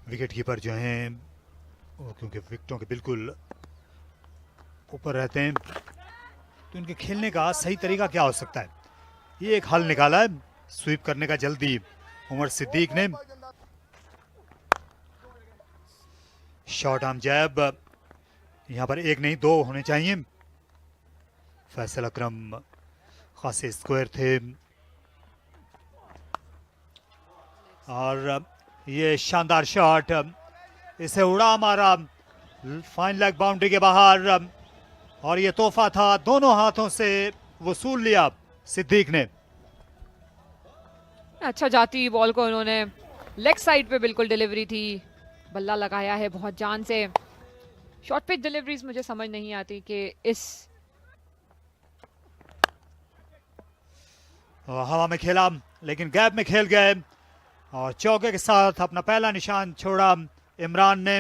Wicket keeper जो हैं वो क्योंकि विकेटों के बिल्कुल ऊपर रहते हैं, तो इनके खेलने का सही तरीका क्या हो सकता है? ये एक हल निकाला है स्वीप करने का जल्दी उमर सिद्दीक ने। शॉर्ट आर्म जैब, यहां पर एक नहीं दो होने चाहिए। फैसल अकरम खासे स्क्वायर थे और ये शानदार शॉट, इसे उड़ा मारा फाइन लेग बाउंड्री के बाहर, और ये तोहफा था, दोनों हाथों से वसूल लिया सिद्दीक ने। अच्छा जाती बॉल को उन्होंने लेग साइड पे बिल्कुल डिलीवरी थी, बल्ला लगाया है बहुत जान से। शॉर्ट पिच डिलीवरीज मुझे समझ नहीं आती कि इस हवा में खेला लेकिन गैप में खेल गए और चौके के साथ अपना पहला निशान छोड़ा इमरान ने।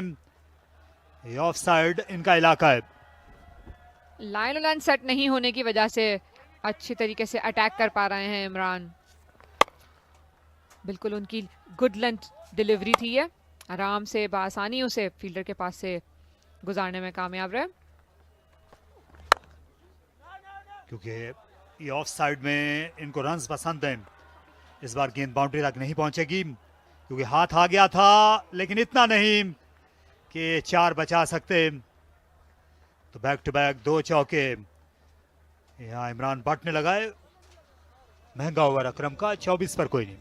ये ऑफ साइड इनका इलाका है। लाइन सेट नहीं होने की वजह से अच्छी तरीके से अटैक कर पा रहे हैं इमरान। बिल्कुल उनकी गुड लेंथ डिलीवरी थी, है आराम से बासानी उसे फील्डर के पास से गुजारने में कामयाब रहे। क्योंकि ये ऑफ साइड में इनको रन्स पसंद हैं, इस बार गेंद बाउंड्री तक नहीं पहुंचेगी क्योंकि हाथ आ गया था लेकिन इतना नहीं कि चार बचा सकते। तो बैक टू बैक दो चौके यहाँ इमरान बट ने लगाए। महंगा ओवर अकरम का, 24 पर कोई नहीं,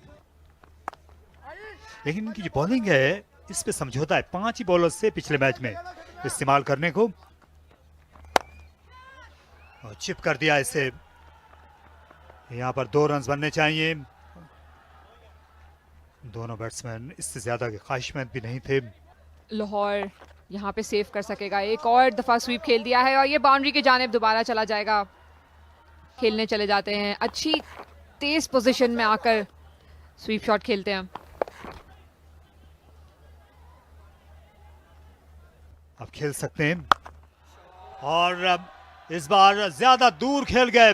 लेकिन इनकी जो बॉलिंग है इस पे समझौता है 5 ही बॉलर से पिछले मैच में इस्तेमाल करने को, और चिप कर दिया इसे। यहाँ पर 2 रन बनने चाहिए। दोनों बैट्समैन इससे ज्यादा के ख्वाहिशमंद भी नहीं थे। लाहौर यहाँ पे सेव कर सकेगा, एक और दफा स्वीप खेल दिया है और ये बाउंड्री की जानिब दोबारा चला जाएगा। खेलने चले जाते हैं, अच्छी तेज पोजीशन में आकर स्वीप शॉट खेलते हैं। अब खेल सकते हैं और अब इस बार ज्यादा दूर खेल गए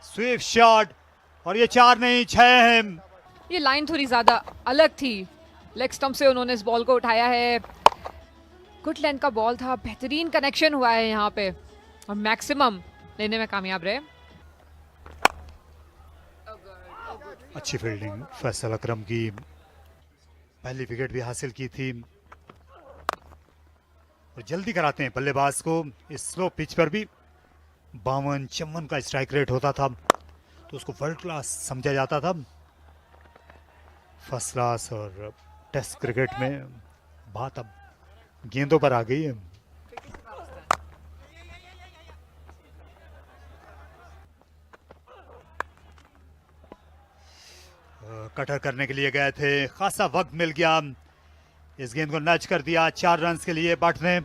स्वीप शॉट, और ये 4 नहीं 6 हैं। ये लाइन थोड़ी ज्यादा अलग थी, लेग स्टंप से उन्होंने इस बॉल को उठाया है। गुड लेंथ का बॉल था, बेहतरीन कनेक्शन हुआ है यहाँ पे और मैक्सिमम लेने में कामयाब रहे। अच्छी फील्डिंग फैसल अकरम की, पहली विकेट भी हासिल की थी और जल्दी कराते हैं बल्लेबाज को। इस स्लो पिच पर भी 52-54 का स्ट्राइक रेट होता था तो उसको वर्ल्ड क्लास समझा जाता था। फर्स्ट क्लास और टेस्ट क्रिकेट में बात अब गेंदों पर आ गई है। कटर करने के लिए गए थे, खासा वक्त मिल गया, इस गेंद को नच कर दिया 4 रन के लिए बट ने।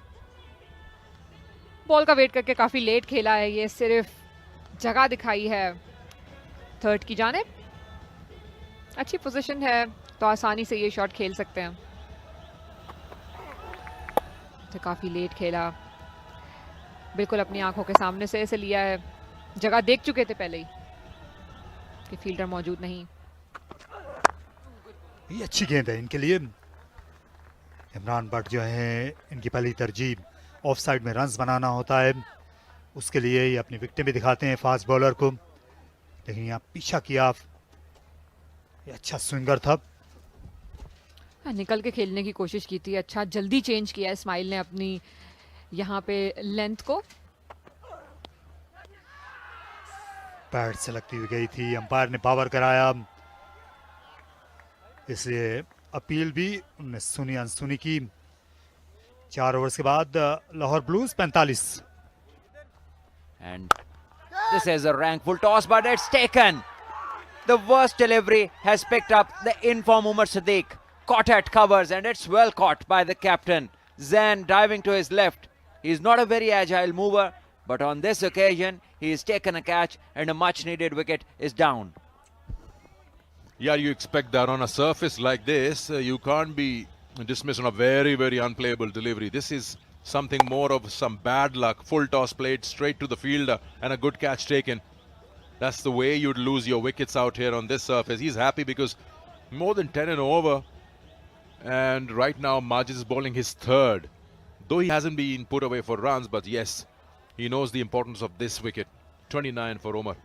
बॉल का वेट करके काफी लेट खेला है, ये सिर्फ जगह दिखाई है थर्ड की जानिब। अच्छी पोजीशन है तो आसानी से ये शॉट खेल सकते हैं। तो काफी लेट खेला, बिल्कुल अपनी आंखों के सामने से इसे लिया है, जगह देख चुके थे पहले ही कि फील्डर मौजूद नहीं। ये अच्छी गेंद है इनके लिए। इमरान बट जो है इनकी पहली तरजीह ऑफ साइड में रन्स बनाना होता है, उसके लिए ये अपनी विकेटें भी दिखाते हैं फास्ट बॉलर को, लेकिन यहाँ पीछा किया। ये अच्छा स्विंगर था, निकल के खेलने की कोशिश की थी। अच्छा जल्दी चेंज किया इस्माइल ने अपनी यहाँ पे लेंथ को। पैड से लगती हुई गई थी, अंपायर ने पावर कराया, इसलिए अपील भी उन्होंने सुनी अनसुनी की। 4 ओवर्स के बाद Lahore blues 45। And this is a rankful toss, but it's taken. The worst delivery has picked up the inform Umar Sadiq. Caught at covers, and it's well caught by the captain. Zain diving to his left. He's not a very agile mover, but on this occasion, he's taken a catch, and a much needed wicket is down. Yeah, you expect that on a surface like this, you can't be dismissed on a very, very unplayable delivery. This is something more of some bad luck. Full toss played straight to the fielder and a good catch taken. That's the way you'd lose your wickets out here on this surface. He's happy because more than 10 and over, And right now, Majid is bowling his third. Though he hasn't been put away for runs, but yes, he knows the importance of this wicket. 29 for Umar.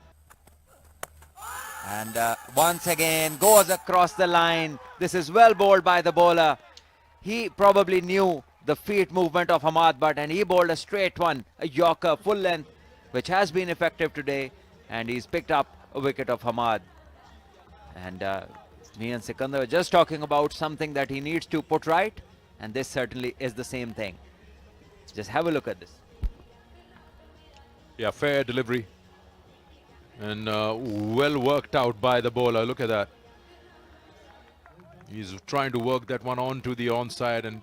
And once again goes across the line. This is well bowled by the bowler. He probably knew the feet movement of Hamad Butt, and he bowled a straight one, a Yorker full length, which has been effective today, and he's picked up a wicket of Hamad. And me and Sikandar were just talking about something that he needs to put right, and this certainly is the same thing. Just have a look at this. Yeah, fair delivery. And well worked out by the bowler. Look at that. He's trying to work that one onto the onside, and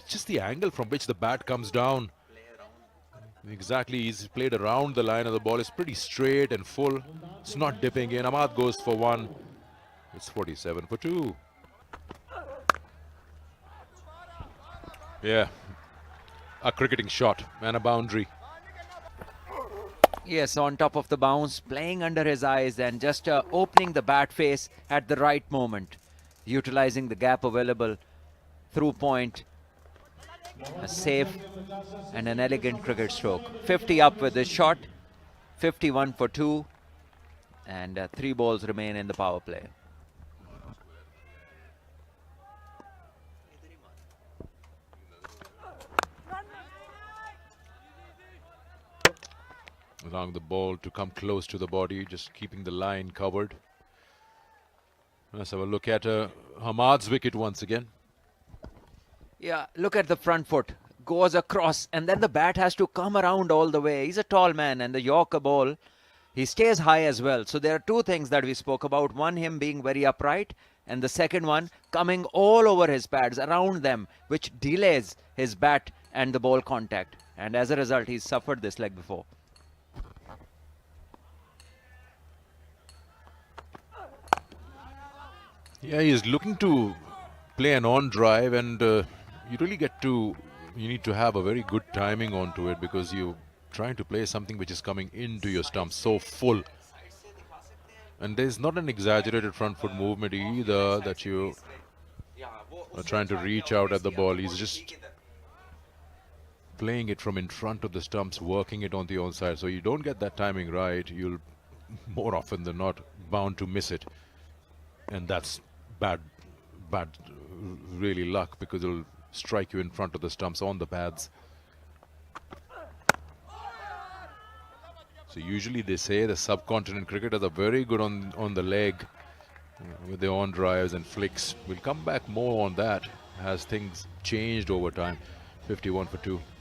just the angle from which the bat comes down. Exactly, he's played around the line, and the ball is pretty straight and full. It's not dipping in. Ahmad goes for one. It's 47 for 2. Yeah, a cricketing shot and a boundary. Yes, on top of the bounce, playing under his eyes and just opening the bat face at the right moment, utilizing the gap available through point. A safe and an elegant cricket stroke. 50 up with this shot, 51 for 2, and 3 balls remain in the power play. Allowing the ball to come close to the body, just keeping the line covered. Let's have a look at Hamad's wicket once again. Yeah, look at the front foot. Goes across, and then the bat has to come around all the way. He's a tall man, and the Yorker ball, he stays high as well. So there are two things that we spoke about. One, him being very upright, and the second one, coming all over his pads, around them, which delays his bat and the ball contact. And as a result, he's suffered this leg before. Yeah, he's looking to play an on drive, and you really you need to have a very good timing onto it, because you're trying to play something which is coming into your stump so full. And there's not an exaggerated front foot movement either that you are trying to reach out at the ball. He's just playing it from in front of the stumps, working it on the onside. So you don't get that timing right, you'll more often than not bound to miss it. And that's bad really luck, because it'll strike you in front of the stumps on the pads. So usually they say the subcontinent cricketers are very good on the leg with their on drives and flicks. We'll come back more on that as things changed over time. 51 for 2.